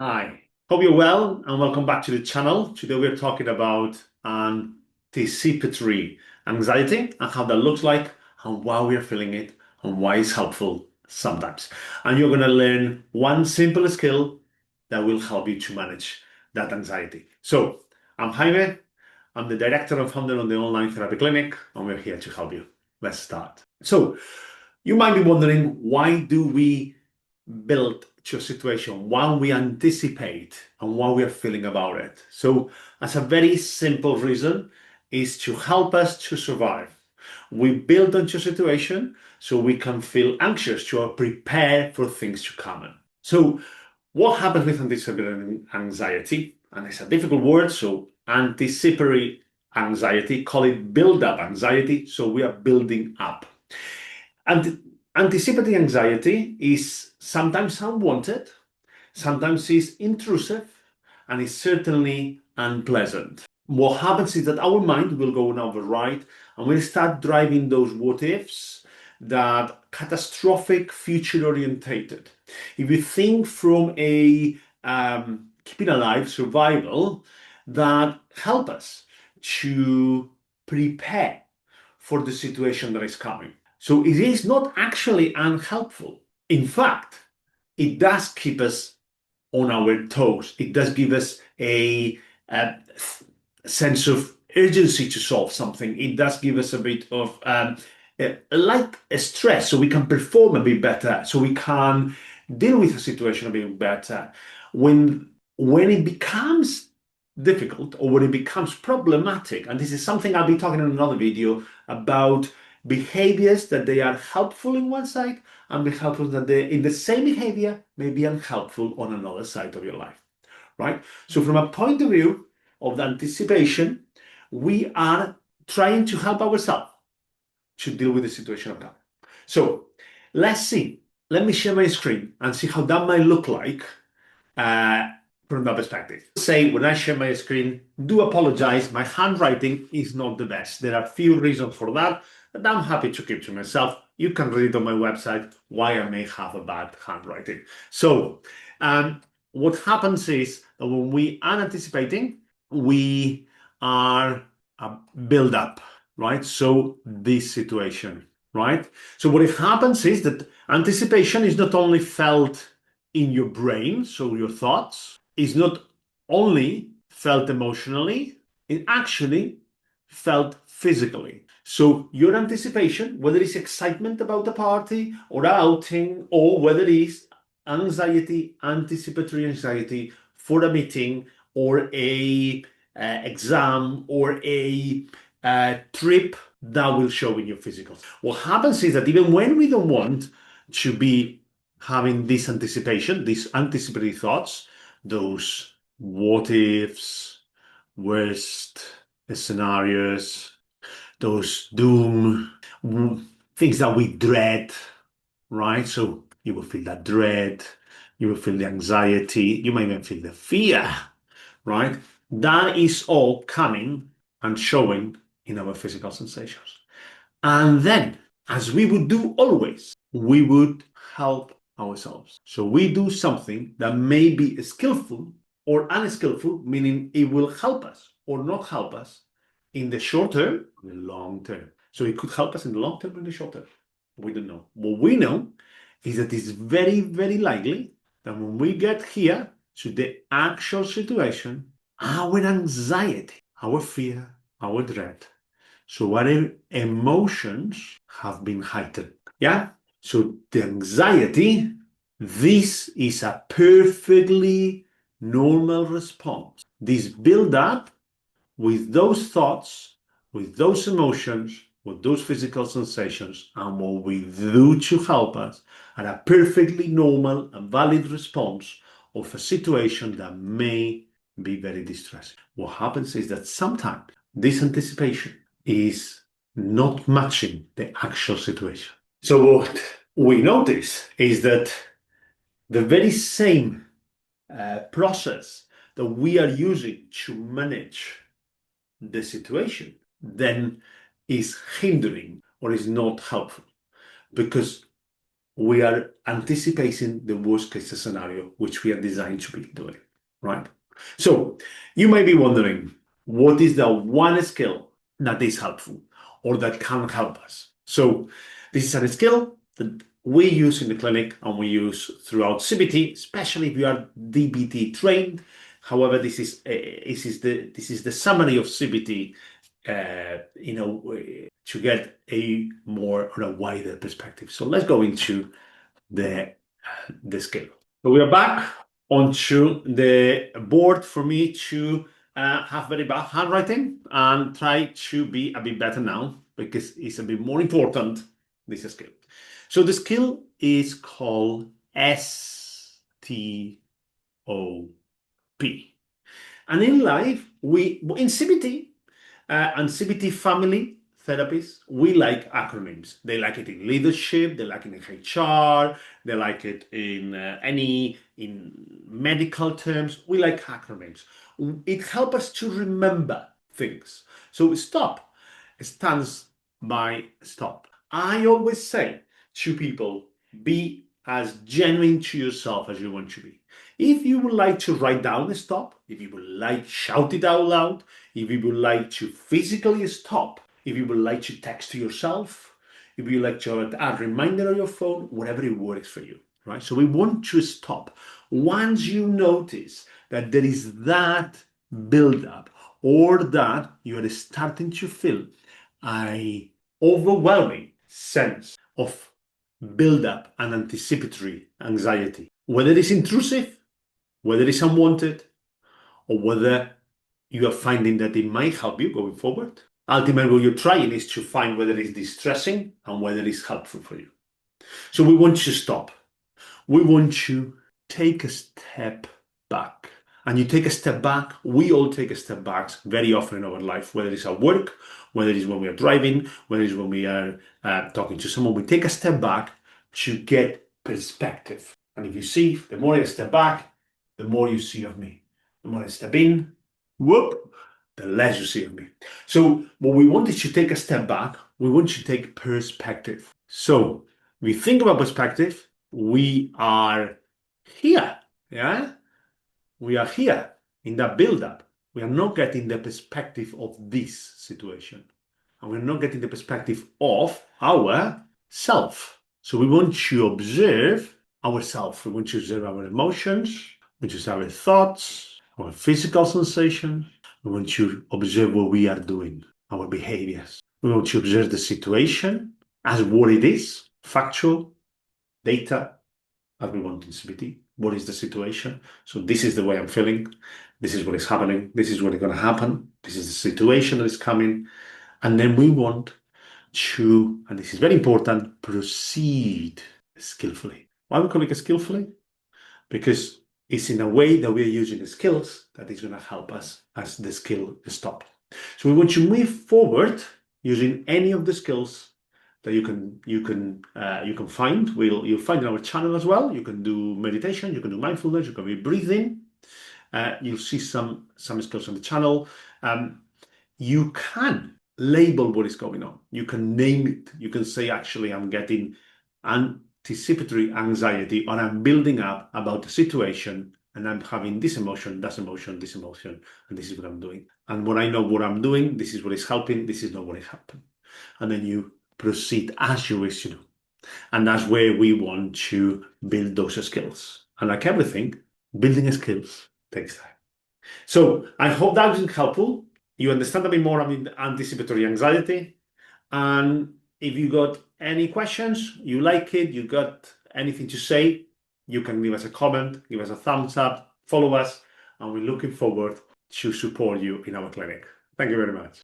Hi, hope you're well and welcome back to the channel. Today we're talking about anticipatory anxiety and how that looks like and why we're feeling it and why it's helpful sometimes. And you're going to learn one simple skill that will help you to manage that anxiety. So, I'm Jaime. I'm the director and founder of the online therapy clinic, and we're here to help you. Let's start. So, you might be wondering, why do we build to a situation, why we anticipate and what we are feeling about it? So, as a very simple reason, is to help us to survive. We build into a situation so we can feel anxious, to prepare for things to come in. So, what happens with anticipatory anxiety? And it's a difficult word, so anticipatory anxiety, call it build-up anxiety. So we are building up. And anticipatory anxiety is sometimes unwanted, sometimes is intrusive, and is certainly unpleasant. What happens is that our mind will go on override and we'll start driving those what ifs that catastrophic future orientated. If you think from a keeping alive survival, that help us to prepare for the situation that is coming. So it is not actually unhelpful. In fact, it does keep us on our toes. It does give us a sense of urgency to solve something. It does give us a bit of like a stress, so we can perform a bit better, so we can deal with a situation a bit better. When it becomes difficult or when it becomes problematic, and this is something I'll be talking in another video about behaviors that they are helpful in one side and be helpful that they in the same behavior may be unhelpful on another side of your life, right? So from a point of view of the anticipation, we are trying to help ourselves to deal with the situation of that. So let's see. Let me share my screen and see how that might look like uh, from that perspective. Say when I share my screen, do apologize. My handwriting is not the best. There are a few reasons for that, but I'm happy to keep to myself. You can read it on my website why I may have a bad handwriting. So, what happens is that when we are anticipating, we are build up, right? So this situation, right? So what it happens is that anticipation is not only felt in your brain, so your thoughts, is not only felt emotionally, it actually felt physically. So your anticipation, whether it's excitement about a party or a outing, or whether it's anxiety, anticipatory anxiety for a meeting or a exam or a trip, that will show in your physical. What happens is that even when we don't want to be having this anticipation, these anticipatory thoughts, those what ifs, worst scenarios, those doom things that we dread, right? So you will feel that dread, you will feel the anxiety, you might even feel the fear, right? That is all coming and showing in our physical sensations. And then, as we would do always, we would help ourselves. So we do something that may be skillful or unskillful, meaning it will help us or not help us in the short term or the long term. So it could help us in the long term or in the short term. We don't know. What we know is that it's very, very likely that when we get here to the actual situation, our anxiety, our fear, our dread, so our emotions have been heightened. Yeah? So the anxiety, this is a perfectly normal response. This build up with those thoughts, with those emotions, with those physical sensations, and what we do to help us, are a perfectly normal and valid response of a situation that may be very distressing. What happens is that sometimes this anticipation is not matching the actual situation. So what we notice is that the very same process that we are using to manage the situation then is hindering or is not helpful, because we are anticipating the worst case scenario, which we are designed to be doing, right? So you may be wondering, what is the one skill that is helpful or that can help us? So this is a skill that we use in the clinic and we use throughout CBT, especially if you are DBT trained. However, this is the summary of CBT, to get a more or a wider perspective. So let's go into the the skill. So we are back onto the board for me to have very bad handwriting and try to be a bit better now because it's a bit more important, this skill. So the skill is called STOP. And in life, in CBT and CBT family therapists, we like acronyms. They like it in leadership, they like it in HR, they like it in in medical terms. We like acronyms. It helps us to remember things. So STOP stands by stop. I always say to people, be as genuine to yourself as you want to be. If you would like to write down a stop, if you would like shout it out loud, if you would like to physically stop, if you would like to text to yourself, if you like to add a reminder on your phone, whatever it works for you, right? So we want to stop. Once you notice that there is that build-up or that you are starting to feel an overwhelming sense of build-up and anticipatory anxiety, whether it's intrusive, whether it's unwanted, or whether you are finding that it might help you going forward. Ultimately, what you're trying is to find whether it's distressing and whether it's helpful for you. So we want to stop. We want to take a step back. And you take a step back, we all take a step back very often in our life, whether it's at work, whether it's when we are driving, whether it's when we are talking to someone. We take a step back to get perspective. And if you see, the more I step back, the more you see of me. The more I step in, whoop, the less you see of me. So what we want is to take a step back. We want to take perspective. So we think about perspective. We are here, yeah? We are here in that build-up. We are not getting the perspective of this situation. And we're not getting the perspective of our self. So we want to observe ourselves. We want to observe our emotions, we want to observe our thoughts, our physical sensations. We want to observe what we are doing, our behaviors. We want to observe the situation as what it is, factual, data, as we want in CBT. What is the situation? So this is the way I'm feeling. This is what is happening. This is what is going to happen. This is the situation that is coming. And then we want to, and this is very important, proceed skillfully. Why we call it skillfully? Because it's in a way that we're using the skills that is going to help us as the skill stop. So we want to move forward using any of the skills that you can find. You'll find in our channel as well. You can do meditation, you can do mindfulness, you can be breathing. You'll see some skills on the channel. You can label what is going on. You can name it. You can say, actually, I'm getting anticipatory anxiety, or I'm building up about the situation, and I'm having this emotion, that emotion, this emotion, and this is what I'm doing. And when I know what I'm doing, this is what is helping, this is not what is helping. And then you proceed as you wish to do. And that's where we want to build those skills. And like everything, building skills takes time. So I hope that was helpful. You understand a bit more about anticipatory anxiety. And if you got any questions, you like it, you got anything to say, you can leave us a comment, give us a thumbs up, follow us, and we're looking forward to support you in our clinic. Thank you very much.